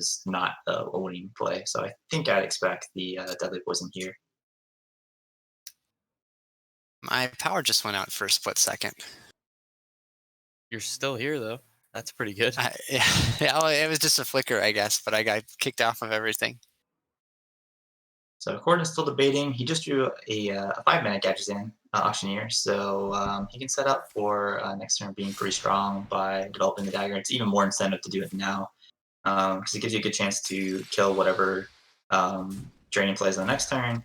is not a winning play. So I think I'd expect the Deadly Poison here. My power just went out for a split second. You're still here though. That's pretty good. Yeah, well, it was just a flicker, I guess, but I got kicked off of everything. So Gordon's still debating. He just drew a 5-mana Gadgetzan Auctioneer, so he can set up for next turn being pretty strong by developing the dagger. It's even more incentive to do it now because it gives you a good chance to kill whatever draining plays on the next turn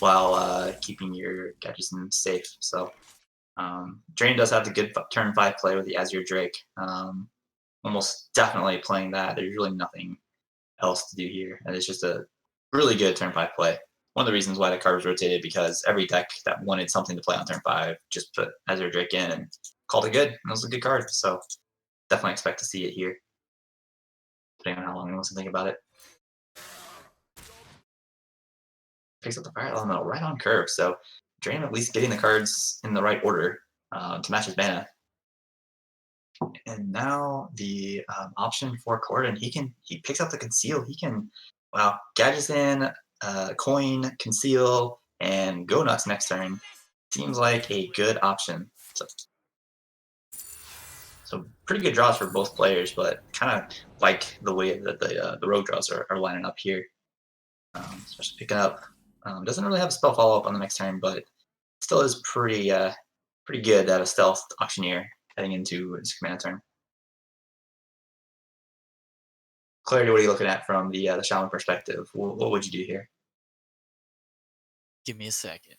while keeping your Gadgetzan safe. So Drain does have the good turn 5 play with the Azure Drake. Almost definitely playing that. There's really nothing else to do here, and it's just a really good turn 5 play. One of the reasons why the card was rotated because every deck that wanted something to play on turn 5 just put Azure Drake in and called it good. And it was a good card, so definitely expect to see it here, depending on how long he wants to think about it. Picks up the Fire Elemental right on curve, so Drain at least getting the cards in the right order to match his mana. And now the option for Corden, he picks up the Conceal. He can, wow, Gadgetzan, Coin, Conceal, and Go Nuts next turn. Seems like a good option. So pretty good draws for both players, but kind of like the way that the rogue draws are lining up here. Especially picking up. Doesn't really have a spell follow-up on the next turn, but still is pretty good at a stealth Auctioneer heading into his command turn. Clarity, what are you looking at from the Shaman perspective? What would you do here? Give me a second.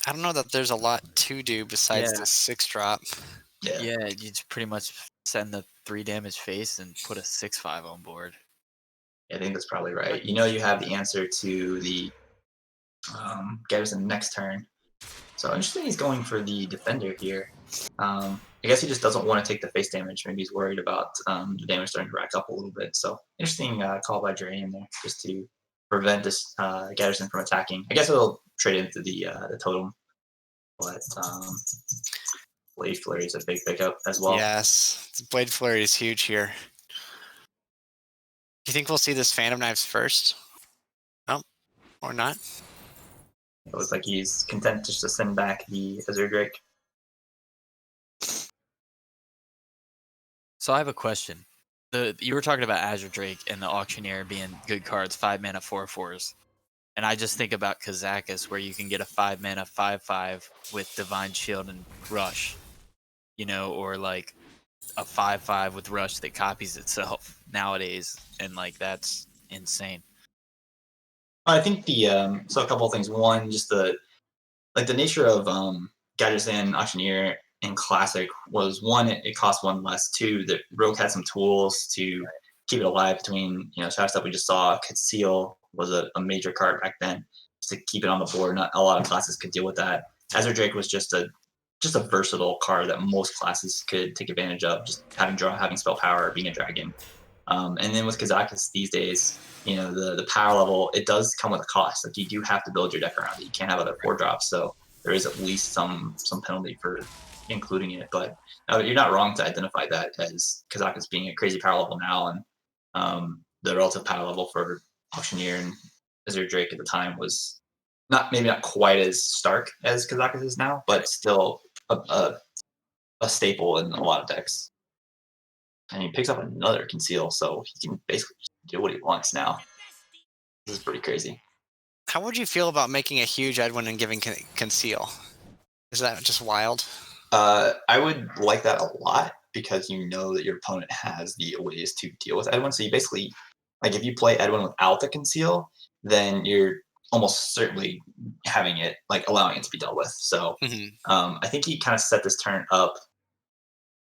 I don't know that there's a lot to do besides the 6-drop. Yeah, you just pretty much send the 3 damage face and put a 6/5 on board. Yeah, I think that's probably right. You know you have the answer to the Gadgetzan next turn. So interesting he's going for the Defender here. I guess he just doesn't want to take the face damage. Maybe he's worried about the damage starting to rack up a little bit. So interesting call by Dre in there just to prevent this Gadgetzan from attacking. I guess it'll trade into the totem, but Blade Flurry is a big pickup as well. Yes, Blade Flurry is huge here. Do you think we'll see this Phantom Knives first? No, or not? It looks like he's content just to send back the Azure Drake. So I have a question. You were talking about Azure Drake and the Auctioneer being good cards, 5-mana 4/4s. And I just think about Kazakus, where you can get a 5-mana 5/5 with Divine Shield and Rush, or like a 5/5 with Rush that copies itself nowadays, and like that's insane. I think so a couple of things. One, just the nature of Gadgetzan Auctioneer in Classic was one, it cost 1 less. 2, that Rogue had some tools to keep it alive between shadow stuff we just saw. Conceal was a major card back then, just to keep it on the board. Not a lot of classes could deal with that. Azure Drake was just a versatile card that most classes could take advantage of, just having draw, having spell power, being a dragon. And then with Kazakus these days, the power level, it does come with a cost. Like you do have to build your deck around it. You can't have other 4-drops, so there is at least some penalty for including it. But you're not wrong to identify that as Kazakus being a crazy power level now, and the relative power level for Auctioneer and Azure Drake at the time was maybe not quite as stark as Kazakus is now, but still a staple in a lot of decks. And he picks up another Conceal, so he can basically just do what he wants now. This is pretty crazy. How would you feel about making a huge Edwin and giving Conceal? Is that just wild? I would like that a lot because you know that your opponent has the ways to deal with Edwin. So you basically, like if you play Edwin without the Conceal, then you're almost certainly having it, like allowing it to be dealt with. So I think he kind of set this turn up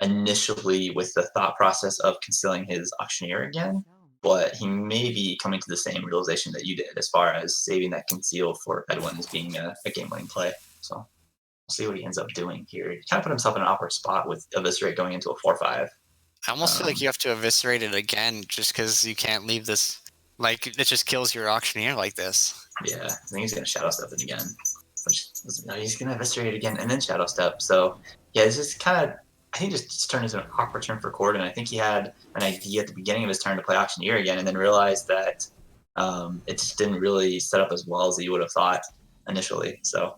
initially with the thought process of concealing his Auctioneer again, but he may be coming to the same realization that you did as far as saving that Conceal for Edwin as being a game-winning play. So we'll see what he ends up doing here. He kind of put himself in an awkward spot with Eviscerate going into a 4/5. I almost feel like you have to eviscerate it again just because you can't leave this, like it just kills your Auctioneer like this. Yeah, I think he's going to Shadow Step it again. He's going to eviscerate it again and then Shadow Step. So yeah, it's just kind of I think just turned into an awkward turn for Corden. I think he had an idea at the beginning of his turn to play Auctioneer again, and then realized that it just didn't really set up as well as he would have thought initially. So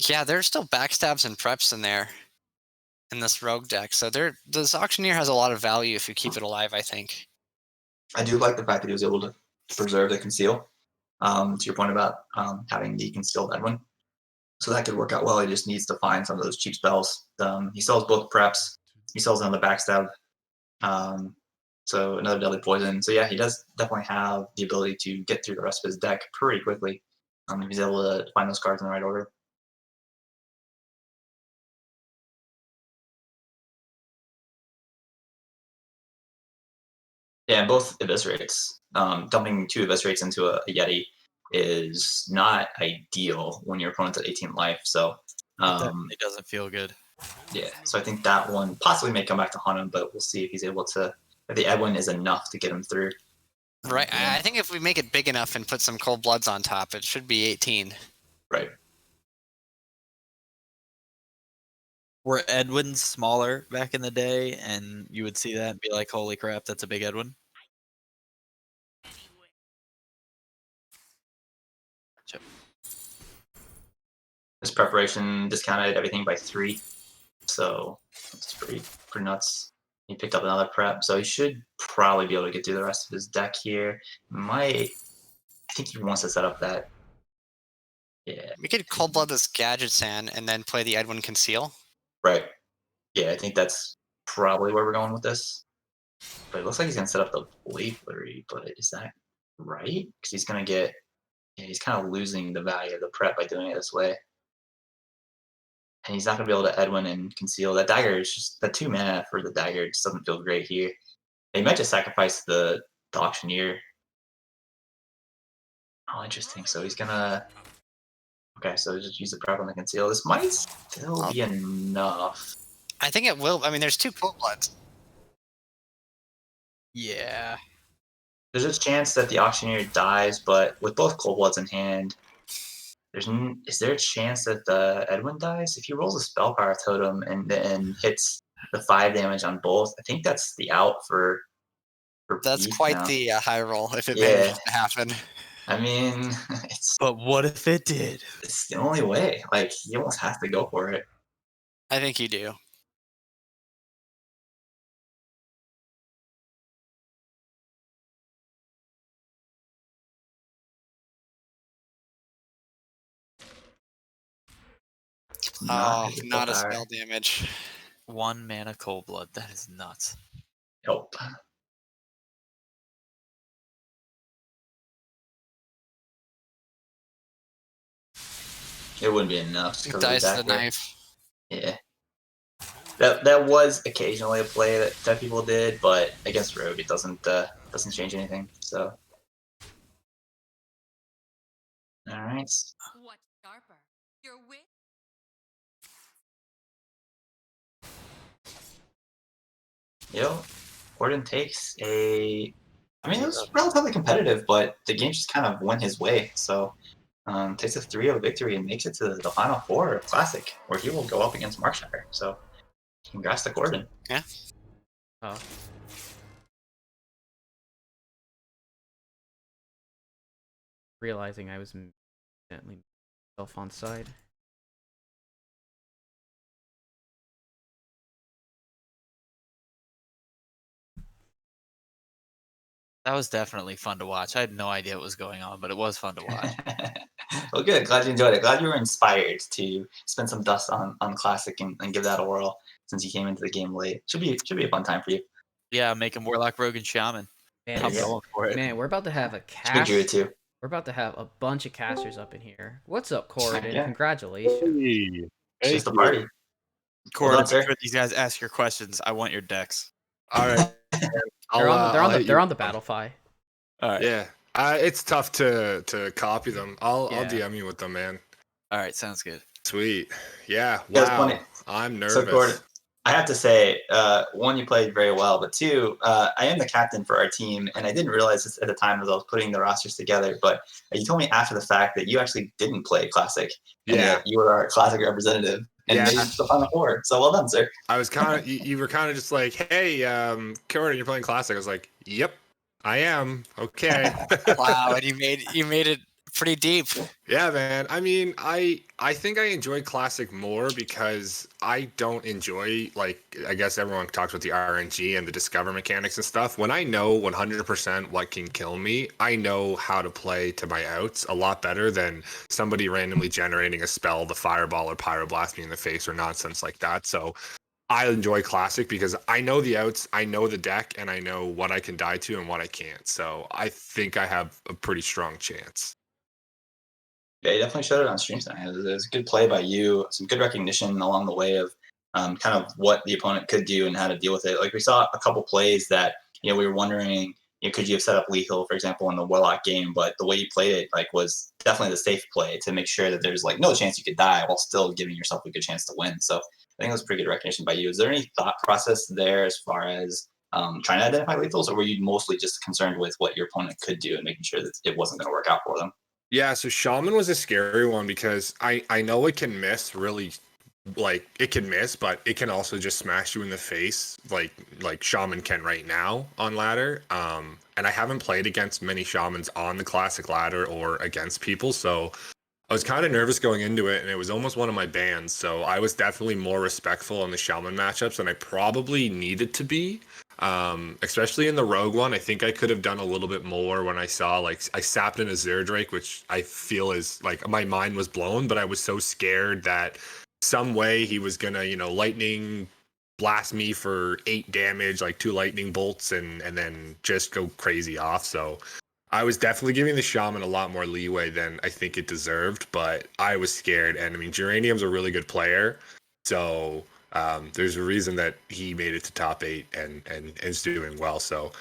Yeah, there's still backstabs and preps in there in this rogue deck. So this Auctioneer has a lot of value if you keep it alive, I think. I do like the fact that he was able to preserve the conceal. To your point about having the concealed Edwin. So that could work out well. He just needs to find some of those cheap spells. He sells both preps. He sells another backstab. So another deadly poison. So yeah, he does definitely have the ability to get through the rest of his deck pretty quickly. If he's able to find those cards in the right order. Yeah, and both eviscerates. Dumping 2 eviscerates into a Yeti is not ideal when your opponent's at 18 life. So It doesn't feel good. yeah, so I think that one possibly may come back to haunt him, but we'll see if he's able to. If the Edwin is enough to get him through. Right. I think if we make it big enough and put some Cold Bloods on top, it should be 18. Right. Were Edwins smaller back in the day, and you would see that and be like, "Holy crap, that's a big Edwin." This preparation discounted everything by 3, so it's pretty nuts. He picked up another prep, so he should probably be able to get through the rest of his deck here. I think he wants to set up that. Yeah. We could Cold Blood this Gadget Sand and then play the Edwin Conceal. Right. Yeah, I think that's probably where we're going with this. But it looks like he's gonna set up the Blade Flurry, but is that right? Because he's gonna get. Yeah, he's kind of losing the value of the prep by doing it this way. And he's not going to be able to Edwin and conceal. That dagger is just the 2 mana for the dagger. Just doesn't feel great here. They might just sacrifice the auctioneer. Oh, interesting. So he's gonna. Okay, so just use the prep on the conceal. This might still be enough. I think it will. I mean, there's 2 Cold Bloods. Yeah. There's a chance that the auctioneer dies, but with both Cold Bloods in hand, is there a chance that the Edwin dies? If he rolls a spell power totem and then hits the 5 damage on both, I think that's the out for That's Beef quite now. the high roll if it manages to happen. I mean, But what if it did? it's the only way. Like, you almost have to go for it. I think you do. Oh, not a spell damage. 1 mana Cold Blood. That is nuts. Nope. It wouldn't be enough. Dice the knife. Yeah. That was occasionally a play that people did, but against Rogue it doesn't change anything. So. All right. What sharper? Your wit? Yo, Gordon takes a. I mean, it was relatively competitive, but the game just kind of went his way. So, takes a 3-0 victory and makes it to the final 4 of Classic, where he will go up against Markshire. So, congrats to Gordon. Yeah. Oh. Realizing I was gently myself on side. That was definitely fun to watch. I had no idea what was going on, but it was fun to watch. Well, good. Glad you enjoyed it. Glad you were inspired to spend some dust on Classic and give that a whirl since you came into the game late. Should be a fun time for you. Yeah, making Warlock, Rogue, and Shaman. Man, I'm going for it. man, we're about to have a Good cast. Druid too. We're about to have a bunch of casters up in here. What's up, Corridon? Yeah. Congratulations. It's just a party. Corey, done, sir. these guys ask your questions. I want your decks. All right. They're on the Battlefy. All right. Yeah. It's tough to copy them. I'll DM you with them, man. All right. Sounds good. Sweet. Yeah. Yeah, it's Wow. funny. I'm nervous. So Gordon, I have to say, 1, you played very well, but 2, I am the captain for our team, and I didn't realize this at the time as I was putting the rosters together. But you told me after the fact that you actually didn't play Classic, and Yeah. that you were our Classic representative. and Yeah. made it to the final four. So well done, sir. I was kind of you were kind of just like, hey, Jordan, you're playing classic. I was like, yep, I am. Okay. Wow, and you made it pretty deep. Yeah, man. I mean, I think I enjoy classic more because I don't enjoy, like, I guess everyone talks about the RNG and the discover mechanics and stuff. When I know 100% what can kill me, I know how to play to my outs a lot better than somebody randomly generating a spell, the fireball or pyroblast me in the face or nonsense like that. So I enjoy classic because I know the outs, I know the deck, and I know what I can die to and what I can't. So I think I have a pretty strong chance. Yeah, you definitely showed it on stream tonight. It was a good play by you. Some good recognition along the way of kind of what the opponent could do and how to deal with it. Like we saw a couple plays that we were wondering, could you have set up lethal, for example, in the Warlock game? But the way you played it was definitely the safe play to make sure that there's no chance you could die while still giving yourself a good chance to win. So I think it was pretty good recognition by you. Is there any thought process there as far as trying to identify lethals, or were you mostly just concerned with what your opponent could do and making sure that it wasn't going to work out for them? Yeah, so Shaman was a scary one because I know it can miss really, like it can miss, but it can also just smash you in the face like Shaman can right now on ladder. And I haven't played against many Shamans on the classic ladder or against people, so I was kind of nervous going into it, and it was almost one of my bans. So I was definitely more respectful on the Shaman matchups than I probably needed to be. Especially in the Rogue one, I think I could have done a little bit more when I saw, like, I sapped in a Zerdrake, which I feel is, like, my mind was blown, but I was so scared that some way he was gonna, lightning blast me for 8 damage, like 2 lightning bolts, and then just go crazy off. So I was definitely giving the Shaman a lot more leeway than I think it deserved, but I was scared. And I mean, Geranium's a really good player, so there's a reason that he made it to top 8 and is doing well. So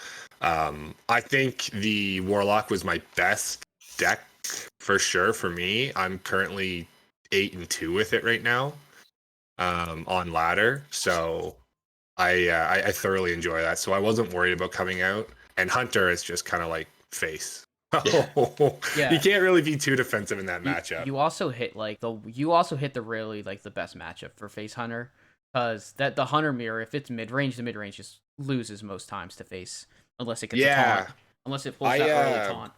I think the Warlock was my best deck for sure for me. I'm currently 8-2 with it right now on ladder, so I thoroughly enjoy that. So I wasn't worried about coming out. And Hunter is just kind of like face. Yeah. Yeah. You can't really be too defensive in that matchup. You also hit the really the best matchup for Face Hunter, because the Hunter mirror, if it's mid range, the mid range just loses most times to Face unless it gets a taunt, unless it pulls that early taunt.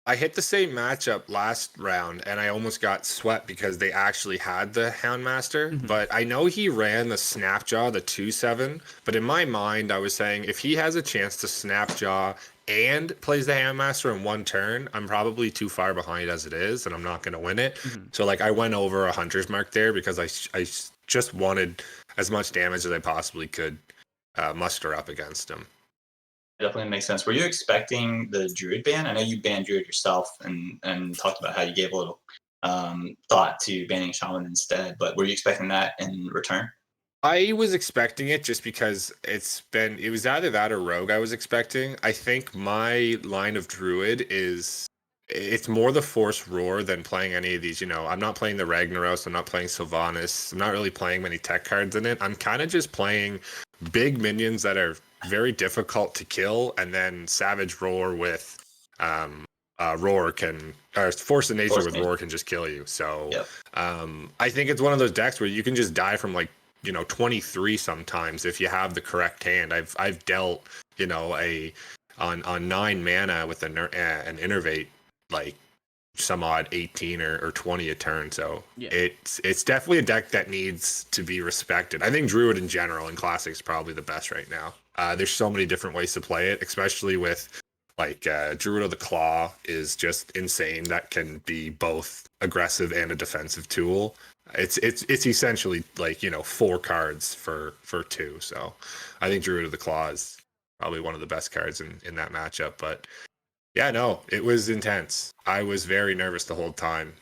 I hit the same matchup last round, and I almost got swept because they actually had the Houndmaster. But I know he ran the Snapjaw, the 2/7. But in my mind, I was saying if he has a chance to Snapjaw and plays the Houndmaster in one turn, I'm probably too far behind as it is, and I'm not going to win it. So like I went over a Hunter's Mark there because I just wanted as much damage as I possibly could muster up against him. Definitely makes sense. Were you expecting the Druid ban? I know you banned Druid yourself and talked about how you gave a little thought to banning Shaman instead, but were you expecting that in return? I was expecting it just because it was either that or Rogue I was expecting. I think my line of Druid it's more the Force Roar than playing any of these, I'm not playing the Ragnaros, I'm not playing Sylvanas, I'm not really playing many tech cards in it. I'm kind of just playing big minions that are very difficult to kill, and then Savage Roar with Force of Nature with Roar can just kill you. So Yep. I think it's one of those decks where you can just die from 23 sometimes if you have the correct hand. I've dealt on 9 mana with an Innervate like some odd 18 or 20 a turn. So Yeah. it's definitely a deck that needs to be respected. I think Druid in general in Classic is probably the best right now. There's so many different ways to play it, especially with Druid of the Claw is just insane. That can be both aggressive and a defensive tool. It's essentially 4 cards for 2. So I think Druid of the Claw is probably one of the best cards in that matchup. But yeah, no, it was intense. I was very nervous the whole time.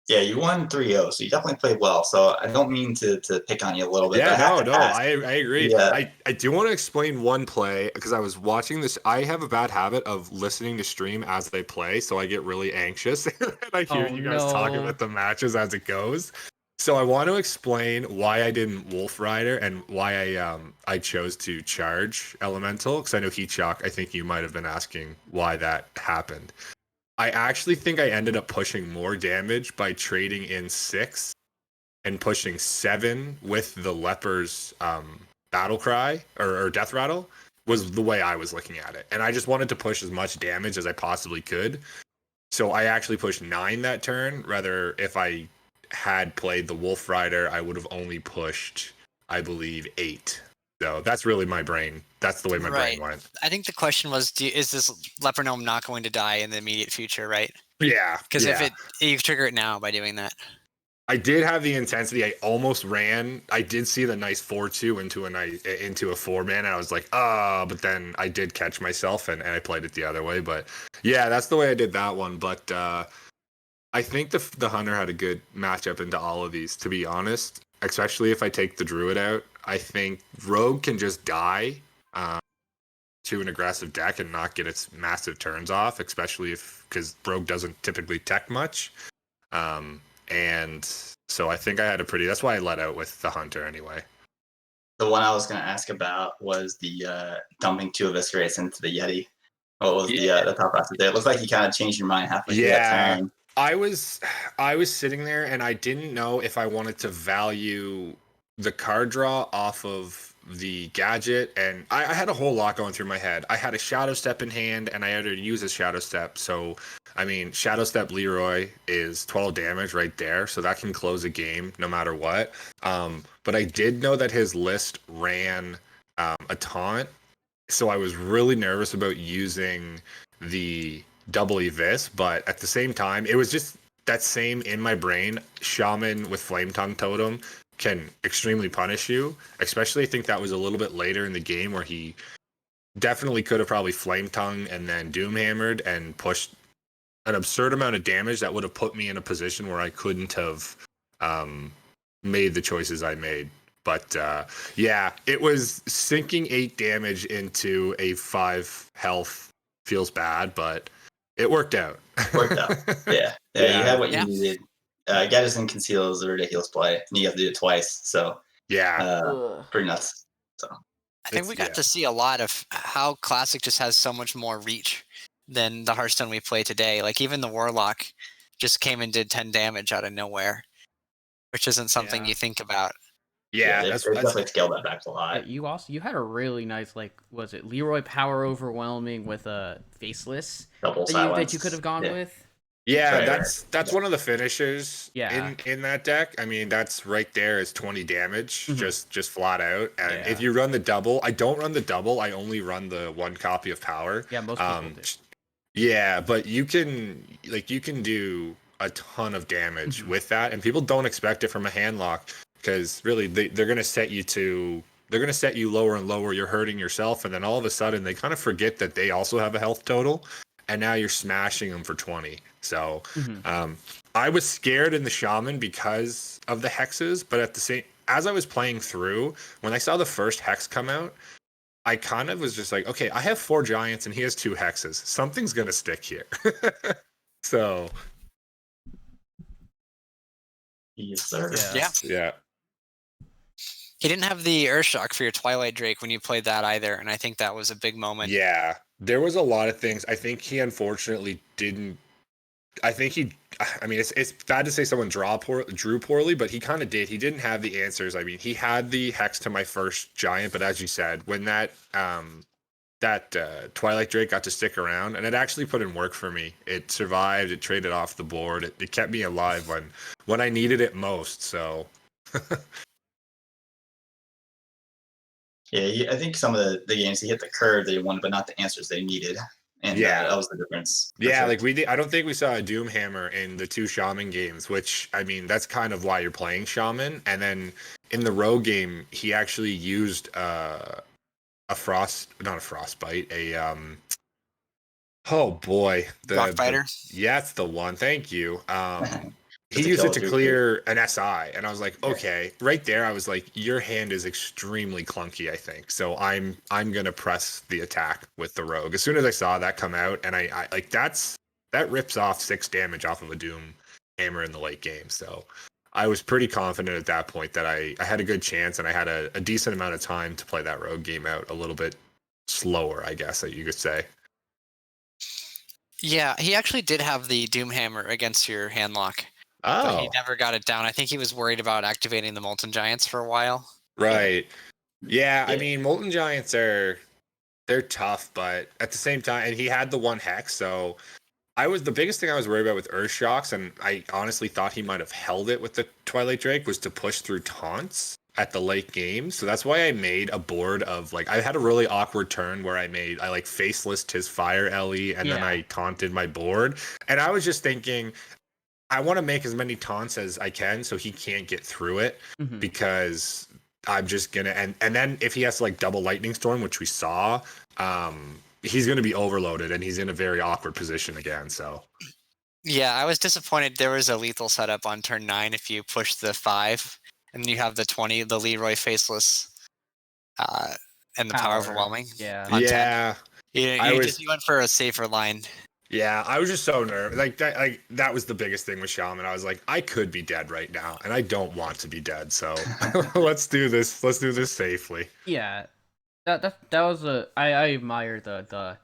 Yeah, you won 3-0, so you definitely played well. So I don't mean to pick on you a little bit. Yeah, but I agree. Yeah. I do want to explain one play because I was watching this. I have a bad habit of listening to stream as they play, so I get really anxious and I hear you guys talking about the matches as it goes. So I want to explain why I didn't Wolf Rider and why I chose to charge Elemental, because I know Heat Shock, I think you might have been asking why that happened. I actually think I ended up pushing more damage by trading in 6 and pushing 7 with the Leper's battle cry or death rattle was the way I was looking at it. And I just wanted to push as much damage as I possibly could. So I actually pushed 9 that turn. Rather, if I had played the Wolf Rider, I would have only pushed, I believe, 8. So that's really my brain. That's the way my brain went. I think the question was, is this Leper Gnome not going to die in the immediate future, right? Yeah. Because if you trigger it now by doing that. I did have the intensity. I almost ran. I did see the nice 4-2 into a 4-man. And I was like, but then I did catch myself and I played it the other way. But yeah, that's the way I did that one. But I think the Hunter had a good matchup into all of these, to be honest, especially if I take the Druid out. I think Rogue can just die to an aggressive deck and not get its massive turns off, especially because Rogue doesn't typically tech much. And so I think I had that's why I let out with the Hunter anyway. The one I was going to ask about was the dumping 2 Eviscerates into the Yeti. What was the top after there? It looks like you kind of changed your mind halfway through that turn. I was sitting there and I didn't know if I wanted to value the card draw off of the gadget, and I had a whole lot going through my head. I had a Shadow Step in hand, and I had to use a Shadow Step. So, I mean, Shadow Step Leroy is 12 damage right there, so that can close a game no matter what. But I did know that his list ran a taunt, so I was really nervous about using the double Evis, but at the same time, it was just that same in my brain. Shaman with Flame Tongue Totem can extremely punish you, especially I think that was a little bit later in the game where he definitely could have probably Flame Tongue and then Doom Hammered and pushed an absurd amount of damage that would have put me in a position where I couldn't have made the choices I made. But yeah, it was sinking 8 damage into a 5 health feels bad, but it worked out. Yeah, you had what you needed. Gadgets and Conceal is a ridiculous play, and you have to do it twice. So pretty nuts. So I think we got to see a lot of how Classic just has so much more reach than the Hearthstone we play today. Like even the Warlock just came and did 10 damage out of nowhere, which isn't something you think about. Yeah, that's definitely scaled that back a lot. You had a really nice, like, was it Leroy Power Overwhelming with a Faceless Double that you could have gone with? Yeah, that's one of the finishers in that deck. I mean, that's right there is 20 damage, just flat out. And if you run the double, I don't run the double. I only run the 1 copy of power. Yeah, most people do. Yeah, but you can do a ton of damage with that, and people don't expect it from a handlock because really they're gonna set you lower and lower. You're hurting yourself, and then all of a sudden they kind of forget that they also have a health total. And now you're smashing them for 20. So I was scared in the Shaman because of the hexes, but as I was playing through, when I saw the first hex come out, I kind of was just like, okay, I have 4 giants and he has 2 hexes. Something's gonna stick here. So yes, sir. Yeah. He didn't have the Earthshock for your Twilight Drake when you played that either, and I think that was a big moment. Yeah, there was a lot of things. I think he unfortunately didn't. I mean, it's bad to say someone drew poorly, but he kind of did. He didn't have the answers. I mean, he had the hex to my first giant, but as you said, when that Twilight Drake got to stick around, and it actually put in work for me. It survived. It traded off the board. It kept me alive when I needed it most. So. Yeah, I think some of the games he hit the curve they wanted, but not the answers they needed, and that was the difference. Yeah, sure. Like I don't think we saw a Doom Hammer in the 2 Shaman games, which I mean that's kind of why you're playing Shaman. And then in the Rogue game, he actually used not a frostbite, oh boy, Rockbiter. Yeah, it's the one. Thank you. He used it to clear an SI, and I was like, okay, right there. I was like, your hand is extremely clunky, I think. So I'm gonna press the attack with the Rogue. As soon as I saw that come out, and I like that rips off 6 damage off of a Doom Hammer in the late game. So I was pretty confident at that point that I had a good chance, and I had a decent amount of time to play that Rogue game out a little bit slower, I guess that you could say. Yeah, he actually did have the Doom Hammer against your handlock. but he Oh, never got it down. I think he was worried about activating the Molten Giants for a while. right. Yeah, I Yeah. mean, Molten Giants they're tough, but at the same time, and he had the one hex, so the biggest thing I was worried about with Earth Shocks, and I honestly thought he might have held it with the Twilight Drake, was to push through taunts at the late game. So that's why I made a board of like I had a really awkward turn where I like facelessed his fire Ellie and then Yeah. I taunted my board. And I was just thinking I want to make as many taunts as I can so he can't get through it Mhm. because I'm just gonna and then if he has to like double lightning storm, which we saw, he's gonna be overloaded and he's in a very awkward position again. So Yeah, I was disappointed there was a lethal setup on turn 9 if you push the 5, and you have the 20, the Leroy Faceless, uh, and the Power Overwhelming Yeah. on 10. yeah, You, I you was just you went for a safer line. yeah, I was just so nervous. That was the biggest thing with Shaman. I was like, I could be dead right now, and I don't want to be dead. So let's do this. Let's do this safely. Yeah. That was I admire the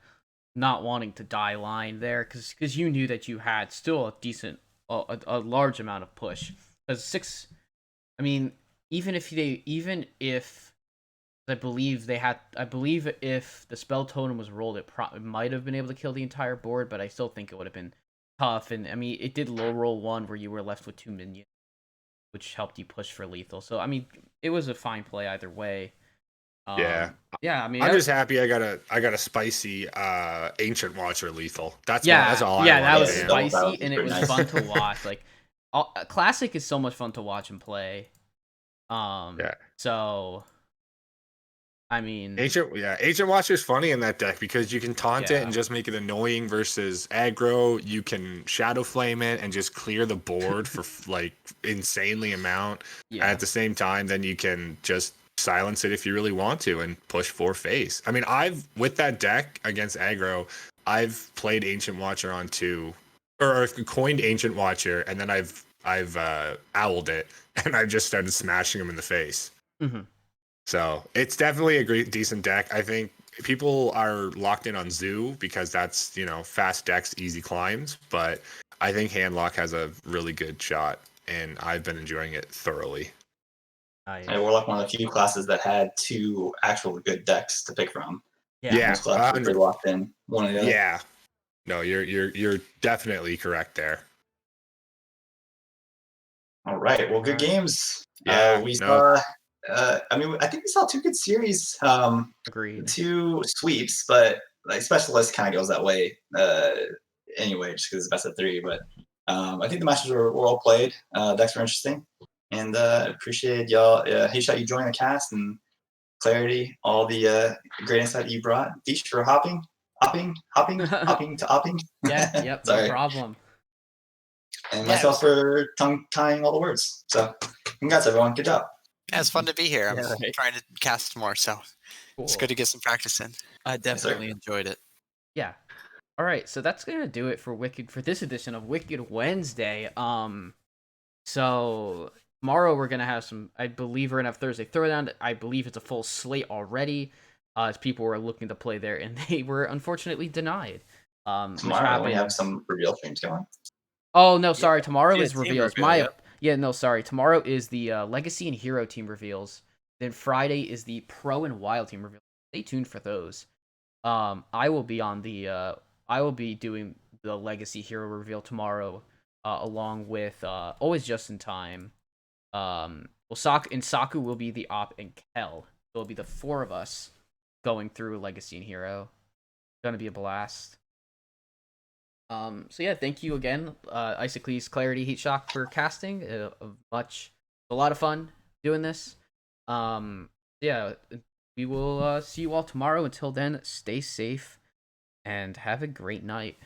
not wanting to die line there because you knew that you had still a decent a large amount of push because 6. I mean, even if I believe if the spell totem was rolled, it might have been able to kill the entire board, but I still think it would have been tough. And I mean, it did low roll 1 where you were left with 2 minions, which helped you push for lethal. So I mean, it was a fine play either way. Yeah. Yeah. I mean, I'm just happy I got a spicy Ancient Watcher lethal. That's yeah, all I yeah, that wanted. was man. spicy, That was and it pretty was nice. fun to watch. Like, classic is so much fun to watch and play. Yeah. So, I mean, Ancient Watcher's funny in that deck because you can taunt it Yeah. and just make it annoying versus aggro. You can Shadow Flame it and just clear the board for like insanely amount. And yeah, at the same time, then you can just silence it if you really want to and push 4 face. I mean, with that deck against aggro, I've played Ancient Watcher on 2, or I've coined Ancient Watcher, and then I've owled it, and I've just started smashing him in the face. hmm So it's definitely a decent deck. I think people are locked in on Zoo because that's, fast decks, easy climbs. But I think Handlock has a really good shot, and I've been enjoying it thoroughly. And we're like one of the few classes that had 2 actual good decks to pick from. yeah, Most classes are pretty locked in. One or the other. Yeah. No, you're definitely correct there. All right. Well, good All right. games. Yeah. We No. saw. I think we saw 2 good series. Agreed. 2 sweeps, but like specialist kind of goes that way anyway, just because it's best of 3. But I think the matches were well played. Decks were interesting, and appreciate y'all. Hey, shot you joining the cast and Clarity, all the great insight you brought. Thanks for hopping to opping. Yeah, yep, no Sorry. problem. And Yeah, myself for tongue tying all the words. So, congrats everyone. Good job. Yeah, it's fun to be here. I'm Yeah, right. trying to cast more, so it's good to get some practice in. I sir. definitely enjoyed it. Yeah. All right, so that's gonna do it for this edition of Wicked Wednesday. So tomorrow we're gonna have I believe we're gonna have Thursday Throwdown. I believe it's a full slate already, as people were looking to play there and they were unfortunately denied. Which Tomorrow we have happened. some reveal streams going. Oh no, sorry. Tomorrow Yeah, is team reveals. reveal, yep. No, sorry. Tomorrow is the Legacy and Hero team reveals. Then Friday is the Pro and Wild team reveals. Stay tuned for those. I will be on the I will be doing the Legacy Hero reveal tomorrow, along with always just in time. Saku will be the op and Kel. It'll be the 4 of us going through Legacy and Hero. Gonna be a blast. So yeah, thank you again, Isocles, Clarity, Heat Shock for casting. A lot of fun doing this. Yeah, we will see you all tomorrow. Until then, stay safe and have a great night.